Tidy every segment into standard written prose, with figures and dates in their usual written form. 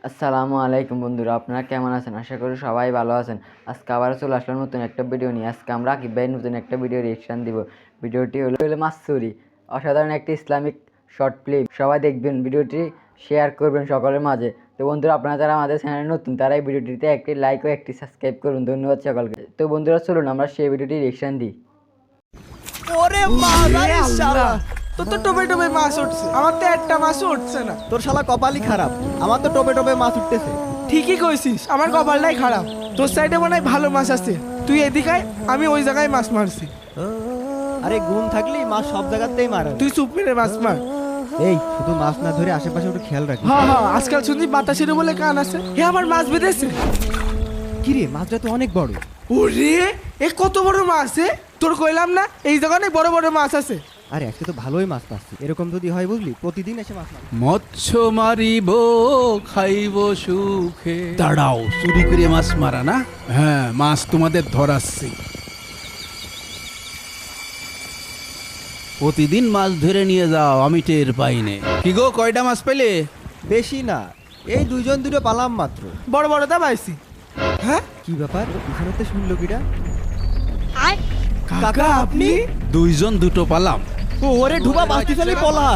আসসালামু আলাইকুম বন্ধুরা, আপনারা কেমন আছেন? আশা করি সবাই ভালো আছেন। আজকে আবার চলে আসলাম নতুন একটা ভিডিও নিয়ে। আজকে আমরা আকিব ভাই নতুন একটা ভিডিও রিয়েকশন দিব। ভিডিওটি হলো মাছ চুরি, অসাধারণ একটি ইসলামিক শর্ট ফিল্ম। সবাই দেখবেন, ভিডিওটি শেয়ার করবেন সকলের মাঝে। তো বন্ধুরা, আপনারা যারা আমাদের চ্যানেলে নতুন তারা এই ভিডিওটিতে একটি লাইক ও একটি সাবস্ক্রাইব করুন। ধন্যবাদ সকলকে। তো বন্ধুরা, চলুন আমরা সেই ভিডিওটি রিয়েকশন দিই। ওরে মাদারি শালা, তোর তো টোপে টোপে মাছ উঠছে, আমার তো একটা মাছও উঠছে না। তোর শালা কপালই খারাপ, আমার তো টোপে টোপে মাছ উঠতেছে। ঠিকই কইছিস, আমার কপালটাই খারাপ। তোর সাইডে মনে হয় ভালো মাছ আছে, তুই এদিকে আয়, আমি ওই জায়গায় মাছ মারছি। আরে গুণ থাকলেই মাছ সব জায়গাতেই মারে। তুই চুপ মেরে মাছ মার। এই শুধু মাছ না ধরে আশেপাশে একটু খেয়াল রাখি। হ্যাঁ হ্যাঁ, আজকাল শুনছি বাতাসের বলে কান আছে। হে, আমার মাছ বেঁধেছে। কিরে, মাছটা তো অনেক বড়। ওরে, এ কত বড় মাছ! তোর কইলাম না এই জায়গায় বড় বড় মাছ আছে। আরে আজকে তো ভালোই মাছ পাচ্ছি। এরকম যদি হয় বুঝলি, প্রতিদিন এসে মাছ মার। মৎস্য মারিব খাইব সুখে। দাঁড়াও, চুরি করে মাছ মারা না? হ্যাঁ, মাছ তোমাদের ধরাচ্ছি। প্রতিদিন মাছ ধরে নিয়ে যাও, আমি টের পাইনে। কি গো, কয়টা মাছ পেলে? বেশি না, এই দুইজন দুটো পালাম মাত্র। বড় বড়টা পাইছি। হ্যাঁ, কি ব্যাপার, পিছনে তো শুনলো কিটা? কাকা আপনি? দুইজন দুটো পালাম। ওরে ঢুবা মাছ পিছনে পলা।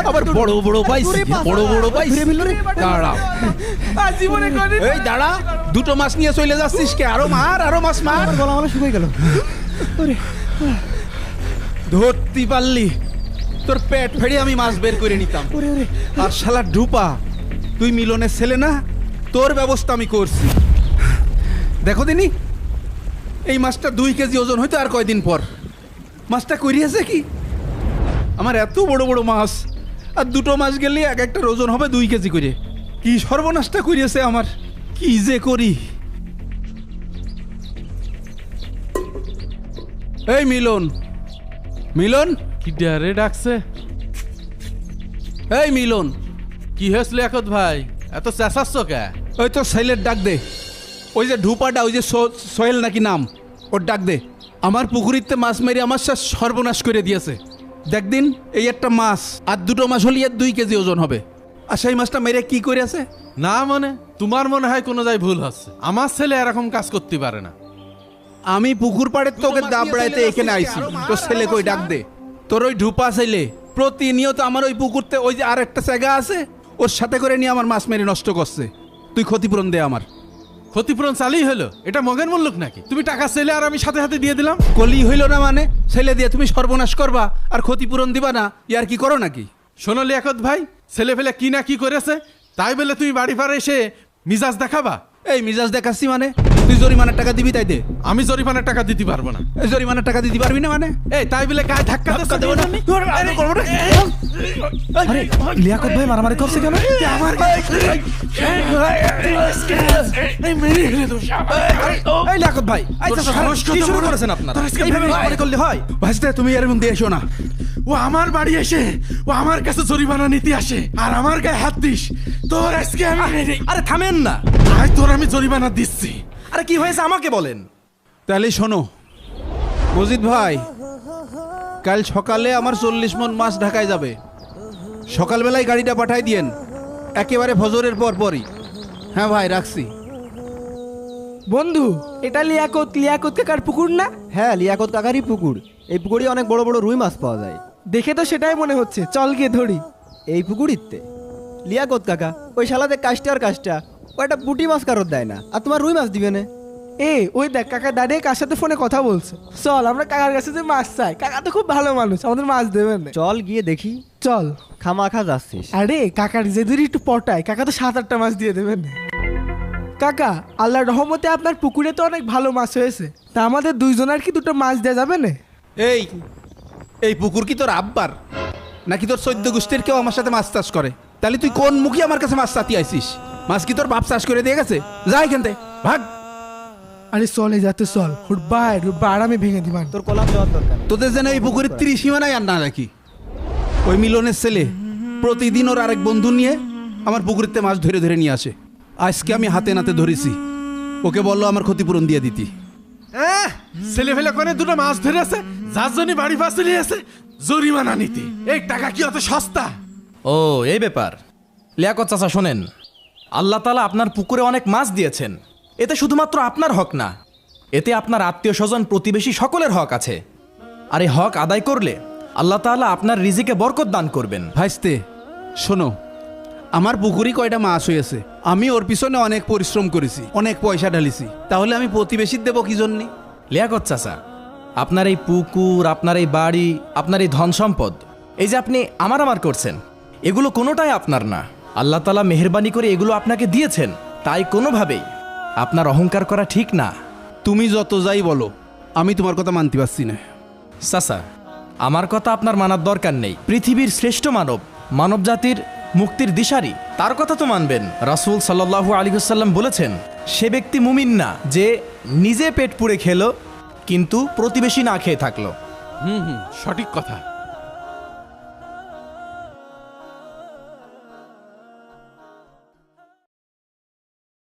আবার বড় বড় পাইছি, বড় বড় পাইছি। দাঁড়াও, জীবনে কোনদিন এই দাঁড়া, দুটো মাছ নিয়ে চলে যাচ্ছিস কে? আরো মার, আরো মাছ মার। আমার গলা মানে শুকিয়ে গেল। ধরতে পারলি, তোর পেট ফেড়ে আমি মাছ বের করে নিতাম। আর শালা ডুপা, তুই মিলনের ছেলে না? তোর ব্যবস্থা আমি করছি। দেখো দিনি, এই মাছটা 2 কেজি ওজন হইতো আর কয়দিন পর। মাছটা করিয়েছে কি? আমার এত বড় বড় মাছ, আর দুটো মাছ গেলে এক একটা ওজন হবে 2 কেজি করে। কি সর্বনাশটা করিয়েছে আমার, কি যে করি। এই মিলন, মিলন, কি ডারে ডাকছে? এই মিলন, কি হয়েছিল একত ভাই, এত চেঁচাচ্ছ কে? ওই তো সাইলের ডাক দে। ওই যে ঢুপাটা, ওই যে সোহেল নাকি নাম, ওর ডাক দে। আমার পুকুরিতে মাছ মেরে আমার সব সর্বনাশ করে দিয়েছে। দেখদিন, এই একটা মাছ আর দুটো মাছ হলে 2 কেজি ওজন হবে। আর সেই মাছটা মেরে কি করে আছে? না মনে, তোমার মনে হয় কোনো যাই ভুল হচ্ছে। আমার ছেলে এরকম কাজ করতে পারে না। আমি পুকুর পাড়ে তোকে দাবড়াইতে এখানে আইছি। তোর ছেলে কই, ডাক দে। তোর ওই ঢুপা ছেলে প্রতিনিয়ত আমার ওই পুকুরতে, ওই যে আর একটা জায়গা আছে, ওর সাথে করে নিয়ে আমার মাছ মেরে নষ্ট করছে। তুই ক্ষতিপূরণ দে আমার। ক্ষতিপূরণ চালিয়ে হলো, এটা মগের মূল্যক নাকি? তুমি টাকা ছেলে আর আমি সাথে সাথে দিয়ে দিলাম। কলি হইল না মানে? ছেলে দিয়ে তুমি সর্বনাশ করবা আর ক্ষতিপূরণ দিবা না, ইয়ার কি করো নাকি? শোনো লিয়াকত ভাই, ছেলে ফেলে কি না কি করেছে, তাই বলে তুমি বাড়ি পাড়ে এসে মিজাজ দেখাবা? এই মিজাজ দেখাচ্ছি মানে? তুই জরিমানার টাকা দিবি, তাই দে। আমি জরিমানার টাকা দিতে পারবো না। এই জরিমানার টাকা দিতে পারবি না মানে? এই তাই বলে গায়ে ধাক্কা ধাক্কা দেবো না। আরে লিয়াকত ভাই মারামারি করছে কেন? আমার এই লাকত ভাই, কি শুরু করেছেন আপনারা? এইভাবে মারামারি করলে হয়? ভাইস্তে, তুমি এর মধ্যে এসো না। ও আমার বাড়ি এসে ও আমার কাছে জরিমানা নিতে আসে আর আমার গায়ে হাত দিস, তোর আজকে আমি। আরে থামেন না। আজ তোর আমি জরিমানা দিচ্ছি। আরে কি হয়েছে আমাকে বলেন। তাহলে শোনো মজিদ ভাই, কাল সকালে আমার 40 মণ মাছ ঢাকায় যাবে। সকালবেলায় গাড়িটা পাঠাই দিয়েন, একেবারে ফজরের পর পরই। হ্যাঁ ভাই, রাখছি। বন্ধু, এটা লিয়াকত কাকার পুকুর না? হ্যাঁ, লিয়াকত কাকারই পুকুর। এই পুকুরে অনেক বড় বড় রুই মাছ পাওয়া যায়। দেখে তো সেটাই মনে হচ্ছে, চল গিয়ে ধরি। এই পুকুরিতে লিয়াকত কাকা ওই শালাতে কাজটা আর কাজটা, ও একটা পুঁটি মাছ কারোর দেয় না, আর তোমার রুই মাছ দিবে না। ওই দেখ, কাকা দাঁড়িয়ে কার সাথে ফোনে কথা বলছে। চল আমরা কাকার কাছে যে মাছ চাই, কাকা তো খুব ভালো মানুষ, আমাদের মাছ দেবেন না। চল গিয়ে দেখি। চল। খামাখা যাচ্ছিস? আরে কাকার যে দূরে একটু পটায়, কাকা তো 7-8টা মাছ দিয়ে দেবেন। কাকা, আল্লাহর রহমতে আপনার পুকুরে তো অনেক ভালো মাছ হয়েছে, তা আমাদের দুইজনের কি দুটো মাছ দেওয়া যাবে না? এই এই পুকুর কি তোর আব্বার নাকি তোর 14 গোষ্ঠীর কেউ আমার সাথে মাছ চাষ করে? তাহলে তুই কোন মুখে আমার কাছে মাছ চাতি আইছিস? মাছ কি তোর বাপ চাষ করে দিয়ে গেছে? যা এখান থেকে, ভাগ। আরে চলে যাতে চল, হুটবা আরামে ভেঙে দিবান। তোর কলাম দেওয়ার দরকার নেই। তোদের যেন এই পুকুরের 30 সীমানায় আর না রাখি। ওই মিলনের ছেলে প্রতিদিন ওর আরেক বন্ধু নিয়ে আমার পুকুরেতে মাছ ধরে ধরে নিয়ে আসে। আজকে আমি হাতে নাতে ধরেছি, ওকে বললো আমার ক্ষতিপূরণ দিয়ে দিতি। ছেলে ফেলে কোনে দুটো মাছ ধরে আছে, যার জন্য বাড়ি পাশে নিয়ে আছে জরিমানা নিতে। এই টাকা কি অত সস্তা? ও এই ব্যাপার। লিয়াকত চাচা শোনেন, আল্লাহ তাআলা আপনার পুকুরে অনেক মাছ দিয়েছেন, এতে শুধুমাত্র আপনার হক না, এতে আপনার আত্মীয় স্বজন প্রতিবেশী সকলের হক আছে। আর এই হক আদায় করলে আল্লাহ তাআলা আপনার রিজিকে বরকত দান করবেন। ভাইস্তে শোনো, আমার পুকুরি কয়টা মাছ হয়েছে, আমি ওর পিছনে অনেক পরিশ্রম করেছি, অনেক পয়সা ঢালিছি, তাহলে আমি প্রতিবেশীর দেবো কি জন্যে? লিয়াকত চাচা, আপনার এই পুকুর, আপনার এই বাড়ি, আপনার এই ধন সম্পদ, এই যে আপনি আমার করছেন, এগুলো কোনোটাই আপনার না। আল্লাহ তাআলা মেহেরবানি করে এগুলো আপনাকে দিয়েছেন, তাই কোনোভাবেই আপনার অহংকার করা ঠিক না। তুমি যত যাই বলো, আমি তোমার কথা মানতে পারছি না। চাচা, আমার কথা আপনার মানার দরকার নেই। পৃথিবীর শ্রেষ্ঠ মানব, মানব জাতির মুক্তির দিশারি, তার কথা তো মানবেন। রাসূল সাল্লাল্লাহু আলাইহি ওয়াসাল্লাম বলেছেন, সে ব্যক্তি মুমিন না যে নিজে পেট পুড়ে খেলো কিন্তু প্রতিবেশী না খেয়ে থাকলো। সঠিক কথা।